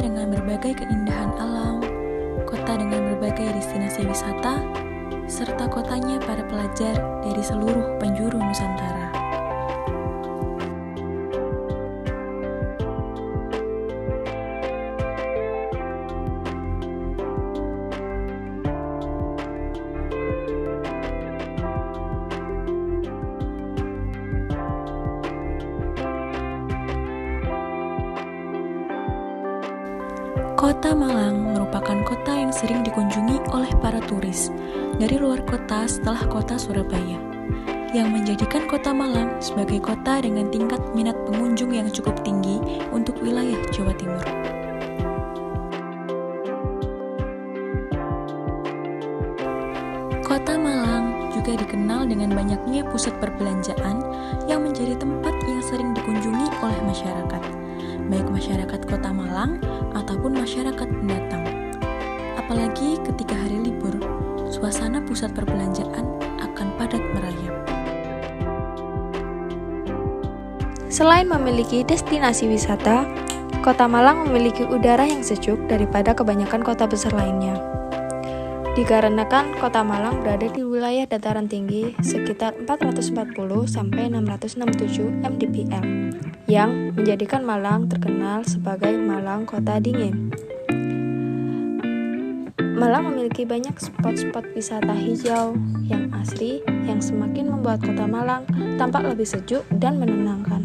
kota dengan berbagai keindahan alam, kota dengan berbagai destinasi wisata, serta kotanya para pelajar dari seluruh penjuru Nusantara. Kota Malang merupakan kota yang sering dikunjungi oleh para turis dari luar kota setelah kota Surabaya, yang menjadikan kota Malang sebagai kota dengan tingkat minat pengunjung yang cukup tinggi untuk wilayah Jawa Timur. Kota Malang juga dikenal dengan banyaknya pusat perbelanjaan yang menjadi tempat yang sering dikunjungi oleh masyarakat, baik masyarakat Kota Malang ataupun masyarakat pendatang. Apalagi ketika hari libur, suasana pusat perbelanjaan akan padat merayap. Selain memiliki destinasi wisata, Kota Malang memiliki udara yang sejuk daripada kebanyakan kota besar lainnya. Dikarenakan Kota Malang berada di wilayah dataran tinggi sekitar 440 sampai 667 mdpl, yang menjadikan Malang terkenal sebagai Malang Kota Dingin. Malang memiliki banyak spot-spot wisata hijau yang asri yang semakin membuat Kota Malang tampak lebih sejuk dan menenangkan.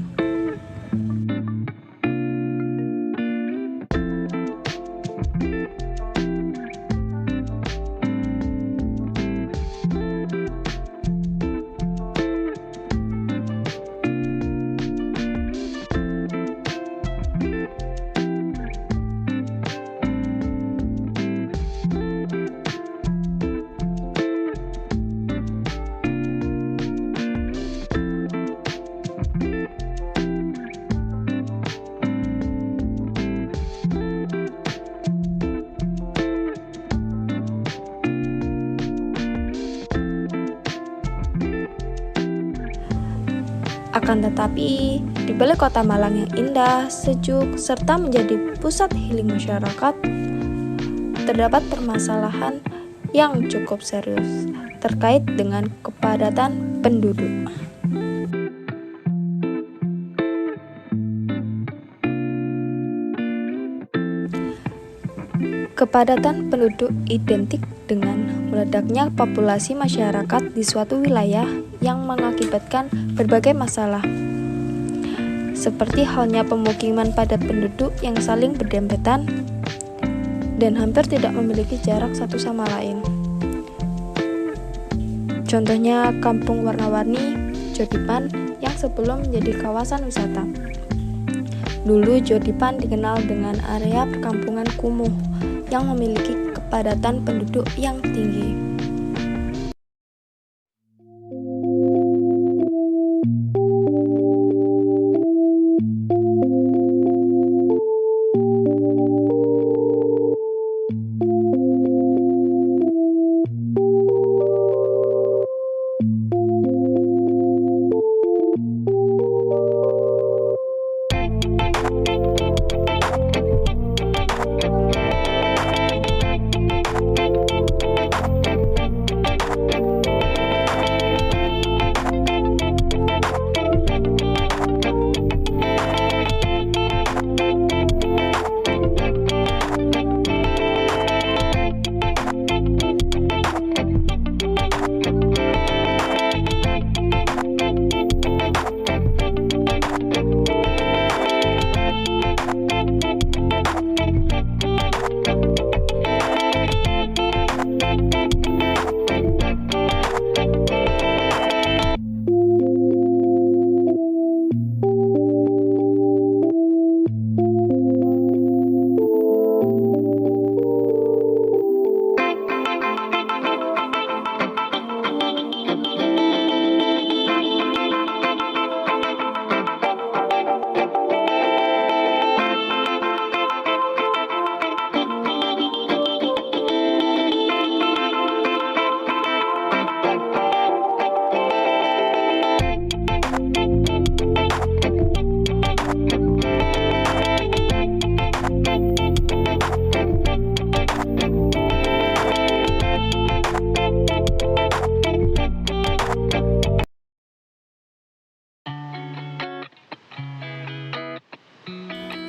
Akan tetapi, di balik Kota Malang yang indah, sejuk, serta menjadi pusat healing masyarakat, terdapat permasalahan yang cukup serius terkait dengan kepadatan penduduk. Kepadatan penduduk identik dengan meledaknya populasi masyarakat di suatu wilayah yang mengakibatkan berbagai masalah, seperti halnya pemukiman padat penduduk yang saling berdempetan dan hampir tidak memiliki jarak satu sama lain. Contohnya Kampung Warna-Warni, Jodipan, yang sebelum menjadi kawasan wisata. Dulu Jodipan dikenal dengan area perkampungan kumuh yang memiliki kepadatan penduduk yang tinggi.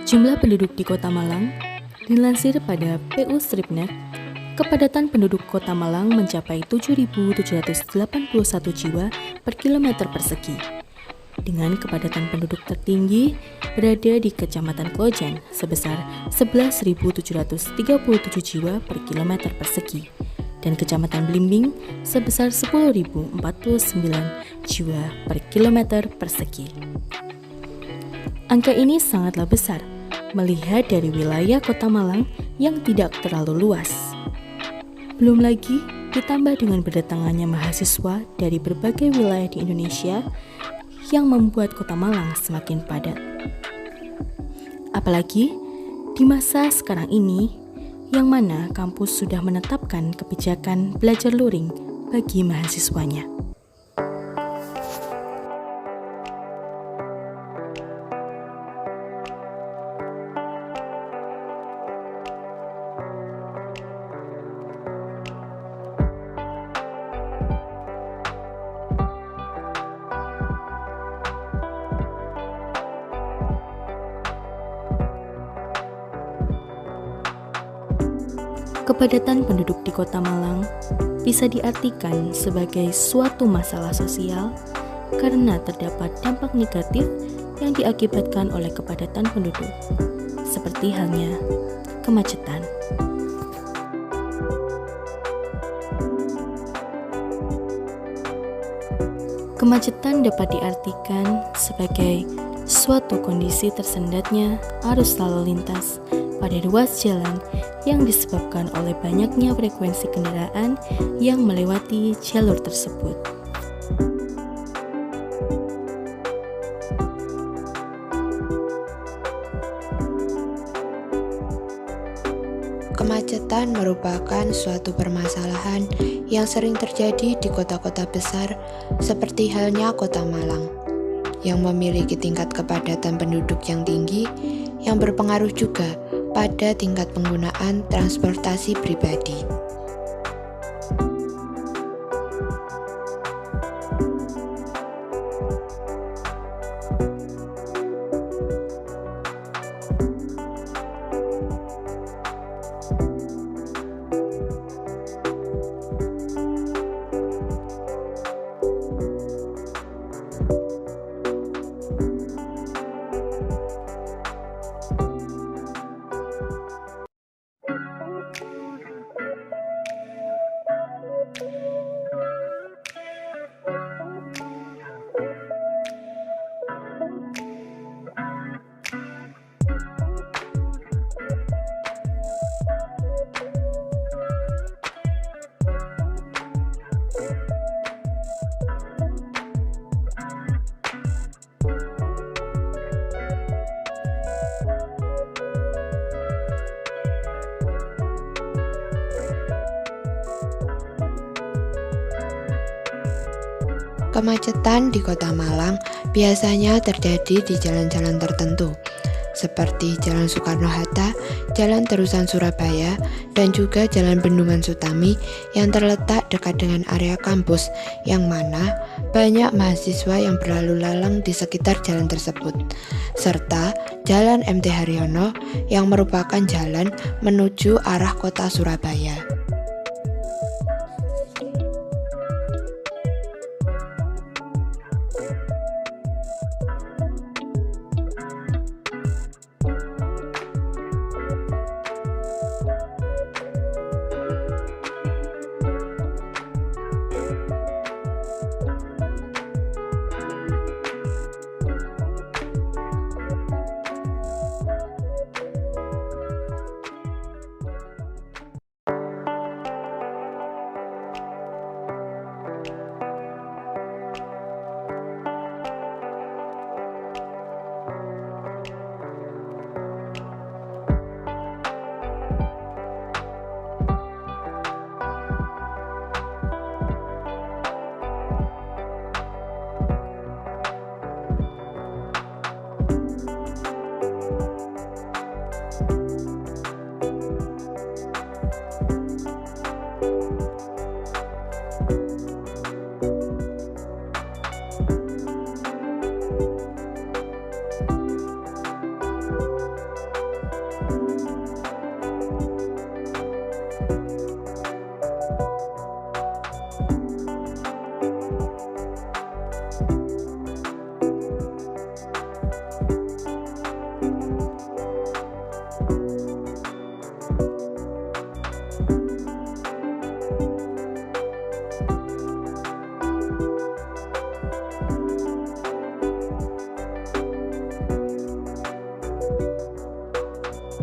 Jumlah penduduk di Kota Malang, dilansir pada PU Stripnet, kepadatan penduduk Kota Malang mencapai 7.781 jiwa per kilometer persegi. Dengan kepadatan penduduk tertinggi berada di Kecamatan Klojen sebesar 11.737 jiwa per kilometer persegi dan Kecamatan Blimbing sebesar 10.049 jiwa per kilometer persegi. Angka ini sangatlah besar melihat dari wilayah Kota Malang yang tidak terlalu luas. Belum lagi ditambah dengan berdatangannya mahasiswa dari berbagai wilayah di Indonesia yang membuat Kota Malang semakin padat. Apalagi di masa sekarang ini, yang mana kampus sudah menetapkan kebijakan belajar luring bagi mahasiswanya. Kepadatan penduduk di Kota Malang bisa diartikan sebagai suatu masalah sosial karena terdapat dampak negatif yang diakibatkan oleh kepadatan penduduk, seperti halnya kemacetan. Kemacetan dapat diartikan sebagai suatu kondisi tersendatnya arus lalu lintas pada ruas jalan yang disebabkan oleh banyaknya frekuensi kendaraan yang melewati jalur tersebut. Kemacetan merupakan suatu permasalahan yang sering terjadi di kota-kota besar seperti halnya Kota Malang, yang memiliki tingkat kepadatan penduduk yang tinggi yang berpengaruh juga pada tingkat penggunaan transportasi pribadi. Kemacetan di Kota Malang biasanya terjadi di jalan-jalan tertentu, seperti Jalan Soekarno-Hatta, Jalan Terusan Surabaya, dan juga Jalan Bendungan Sutami yang terletak dekat dengan area kampus, yang mana banyak mahasiswa yang berlalu lalang di sekitar jalan tersebut, serta Jalan MT Haryono yang merupakan jalan menuju arah kota Surabaya.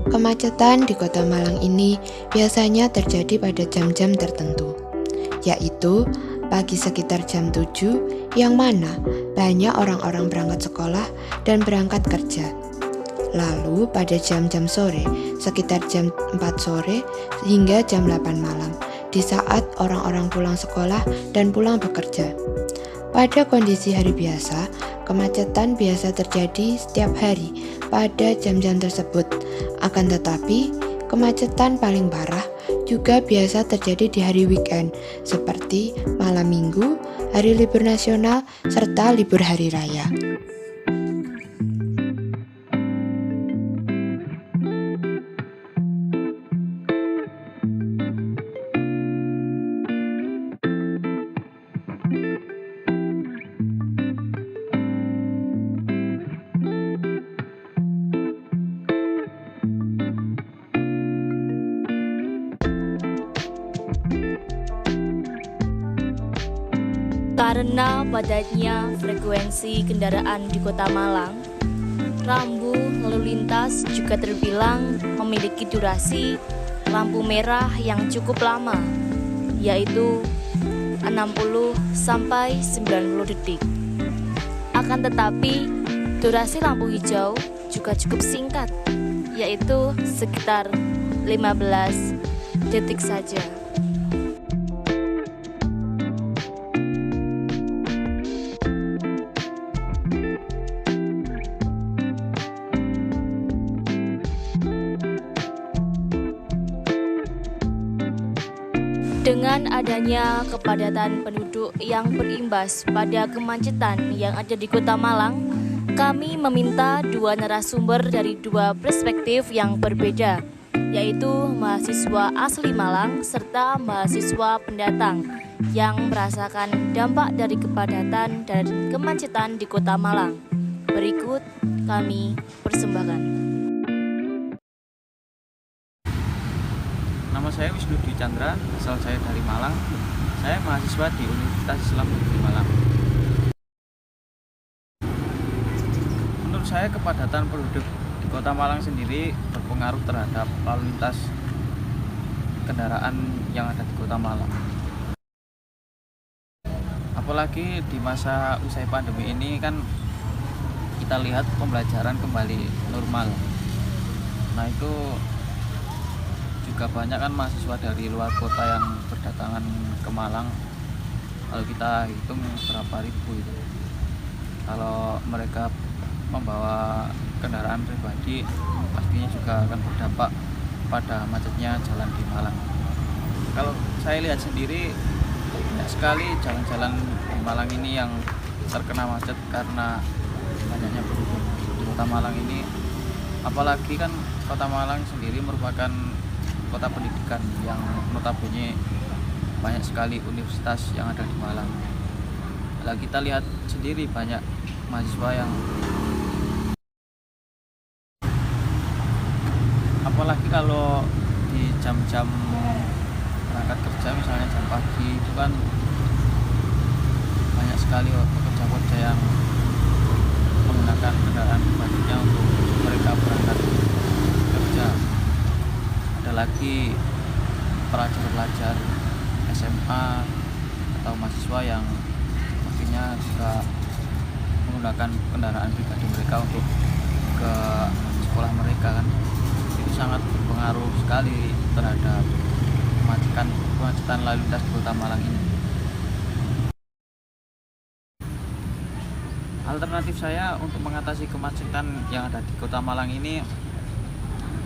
Kemacetan di Kota Malang ini biasanya terjadi pada jam-jam tertentu, yaitu pagi sekitar jam 7, yang mana banyak orang-orang berangkat sekolah dan berangkat kerja. Lalu pada jam-jam sore, sekitar jam 4 sore hingga jam 8 malam, di saat orang-orang pulang sekolah dan pulang bekerja. Pada kondisi hari biasa, kemacetan biasa terjadi setiap hari pada jam-jam tersebut. Akan tetapi, kemacetan paling parah juga biasa terjadi di hari weekend, seperti malam minggu, hari libur nasional, serta libur hari raya. Karena padatnya frekuensi kendaraan di Kota Malang, rambu lalu lintas juga terbilang memiliki durasi lampu merah yang cukup lama, yaitu 60 sampai 90 detik. Akan tetapi, durasi lampu hijau juga cukup singkat, yaitu sekitar 15 detik saja. Dengan adanya kepadatan penduduk yang berimbas pada kemacetan yang ada di Kota Malang, kami meminta dua narasumber dari dua perspektif yang berbeda, yaitu mahasiswa asli Malang serta mahasiswa pendatang yang merasakan dampak dari kepadatan dan kemacetan di Kota Malang. Berikut kami persembahkan. Nama saya Wisnu Dwi Chandra, asal saya dari Malang. Saya mahasiswa di Universitas Islam Negeri Malang. Menurut saya kepadatan penduduk di Kota Malang sendiri berpengaruh terhadap lalu lintas kendaraan yang ada di Kota Malang. Apalagi di masa usai pandemi ini kan kita lihat pembelajaran kembali normal. Nah itu juga banyak kan mahasiswa dari luar kota yang berdatangan ke Malang. Kalau kita hitung berapa ribu itu, kalau mereka membawa kendaraan pribadi pastinya juga akan berdampak pada macetnya jalan di Malang. Kalau saya lihat sendiri banyak sekali jalan-jalan di Malang ini yang terkena macet karena banyaknya penduduk di Kota Malang ini. Apalagi kan Kota Malang sendiri merupakan kota pendidikan yang notabene banyak sekali universitas yang ada di Malang. Nah, kita lihat sendiri banyak mahasiswa yang apalagi kalau di jam-jam berangkat kerja, misalnya jam pagi, itu kan banyak sekali pekerja-pekerja yang menggunakan kendaraan pribadinya untuk mereka berangkat kerja. Ada lagi pelajar-pelajar SMA atau mahasiswa yang akhirnya juga menggunakan kendaraan pribadi mereka untuk ke sekolah mereka kan. Itu sangat berpengaruh sekali terhadap kemacetan lalu lintas di Kota Malang ini. Alternatif saya untuk mengatasi kemacetan yang ada di Kota Malang ini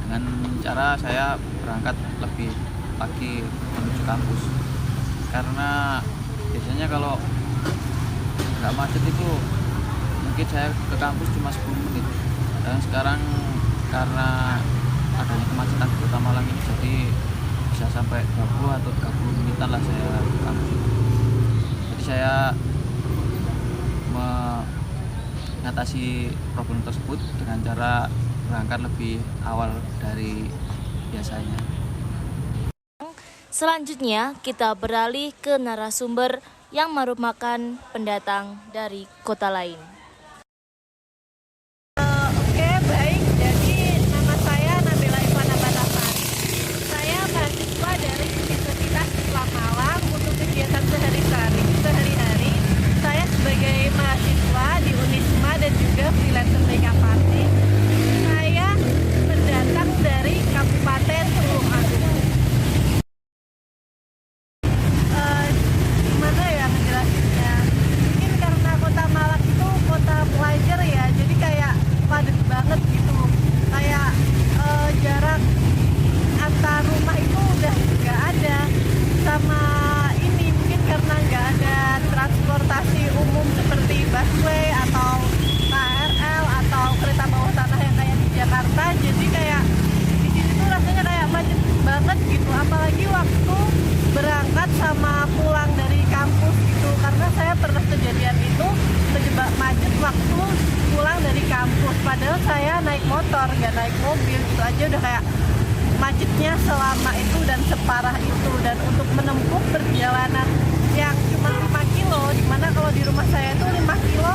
dengan cara saya berangkat lebih pagi menuju kampus, karena biasanya kalau nggak macet itu mungkin saya ke kampus cuma 10 menit, dan sekarang karena adanya kemacetan di Kota Malang ini jadi bisa sampai 20 atau 30 menitan lah saya ke kampus. Jadi saya mengatasi problem tersebut dengan cara berangkat lebih awal dari biasanya. Selanjutnya kita beralih ke narasumber yang merupakan pendatang dari kota lain. Oke, baik. Jadi nama saya Nabila Eva padahal saya naik motor, nggak naik mobil, gitu aja udah kayak macetnya selama itu dan separah itu. Dan untuk menempuh perjalanan yang cuma 5 kilo, dimana kalau di rumah saya itu 5 kilo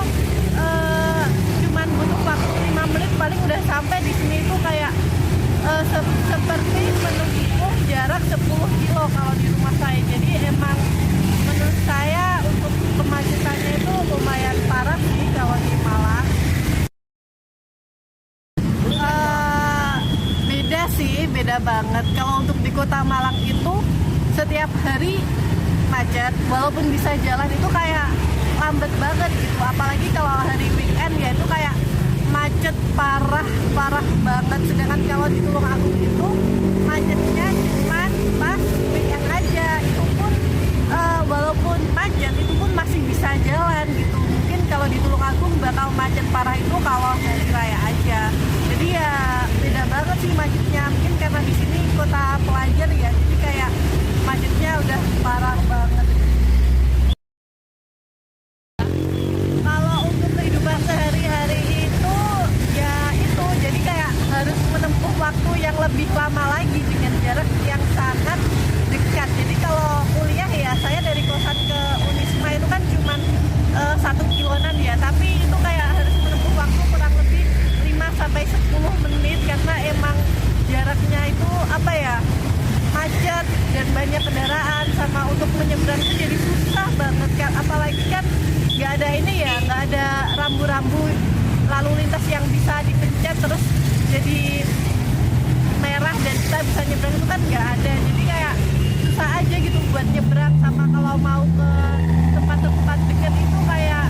cuman butuh waktu 5 menit paling udah sampai di sini. Itu kayak seperti menempuh jarak 10 kilo kalau di rumah saya. Jadi emang menurut saya untuk kemacetannya itu lumayan parah sih kalau di Malang. Beda sih, beda banget. Kalau untuk di kota Malang itu setiap hari macet, walaupun bisa jalan itu kayak lambat banget gitu. Apalagi kalau hari weekend ya itu kayak macet parah banget. Sedangkan kalau di Tulungagung itu macetnya cuma pas weekend aja. Itu pun walaupun macet itu pun masih bisa jalan gitu. Mungkin kalau di Tulungagung bakal macet parah itu kalau hari raya aja. Jadi ya beda banget sih macetnya. Mungkin karena di sini kota pelajar ya, jadi kayak macetnya udah parah banget. Kalau untuk kehidupan sehari-hari itu ya itu, jadi kayak harus menempuh waktu yang lebih lama lagi dengan jarak yang sangat dekat. Jadi kalau kuliah ya saya dari kosan ke Unisma itu kan cuman 1 kiloan ya, tapi itu kayak harus menempuh waktu kurang lebih 5-10 menit karena emang jaraknya itu apa ya, macet dan banyak kendaraan, sama untuk menyeberang itu jadi susah banget kan. Apalagi kan nggak ada ini ya, nggak ada rambu-rambu lalu lintas yang bisa dipencet terus jadi merah dan kita bisa nyebrang, itu kan nggak ada. Jadi kayak susah aja gitu buat nyebrang. Sama kalau mau ke tempat-tempat dekat itu kayak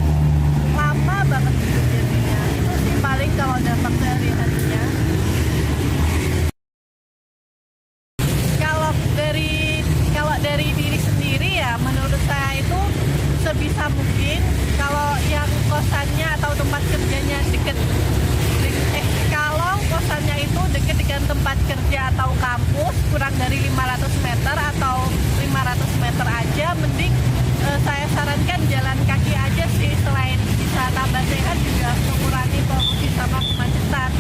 lama banget gitu jadinya. Itu sih paling kalau dampak sehari-harinya. Kalau dari diri sendiri ya menurut saya itu sebisa mungkin kalau yang kosannya atau tempat kerjanya deket, kalau kosannya itu deket dengan tempat kerja atau kampus kurang dari 500 meter atau 500 meter aja, mending saya sarankan jalan kaki aja sih. Selain bisa tambah sehat juga mengurangi polusi sama kemacetan.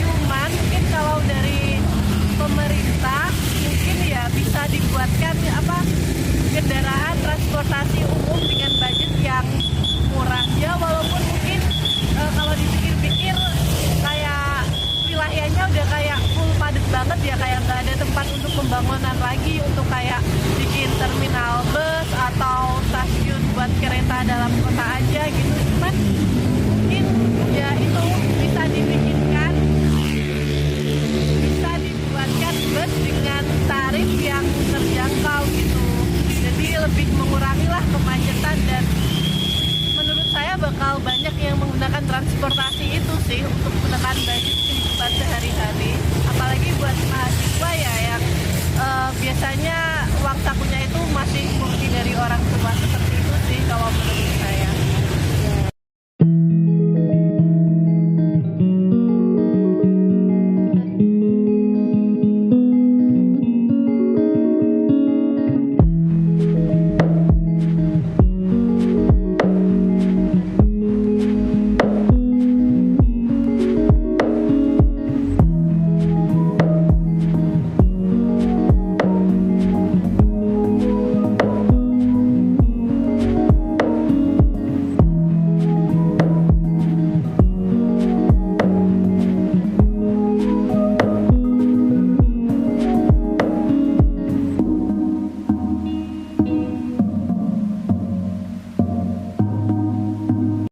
Cuman mungkin kalau dari pemerintah mungkin ya bisa dibuatkan kendaraan transportasi umum dengan budget yang murah ya, walaupun mungkin kalau dipikir-pikir kayak wilayahnya udah kayak full padat banget ya, kayak nggak ada tempat untuk pembangunan lagi untuk kayak bikin terminal bus atau stasiun buat kereta dalam kota aja gitu. Cuman mungkin ya itu bisa dibikinkan, bisa dibuatkan bus dengan tarif yang terjangkau gitu. Jadi lebih mengurangi lah kemacetan, dan menurut saya bakal banyak yang menggunakan transportasi itu sih untuk menekan budget kehidupan sehari-hari. Apalagi buat mahasiswa ya yang biasanya uang sakunya itu masih murni dari orang tua, seperti itu sih kalau menurut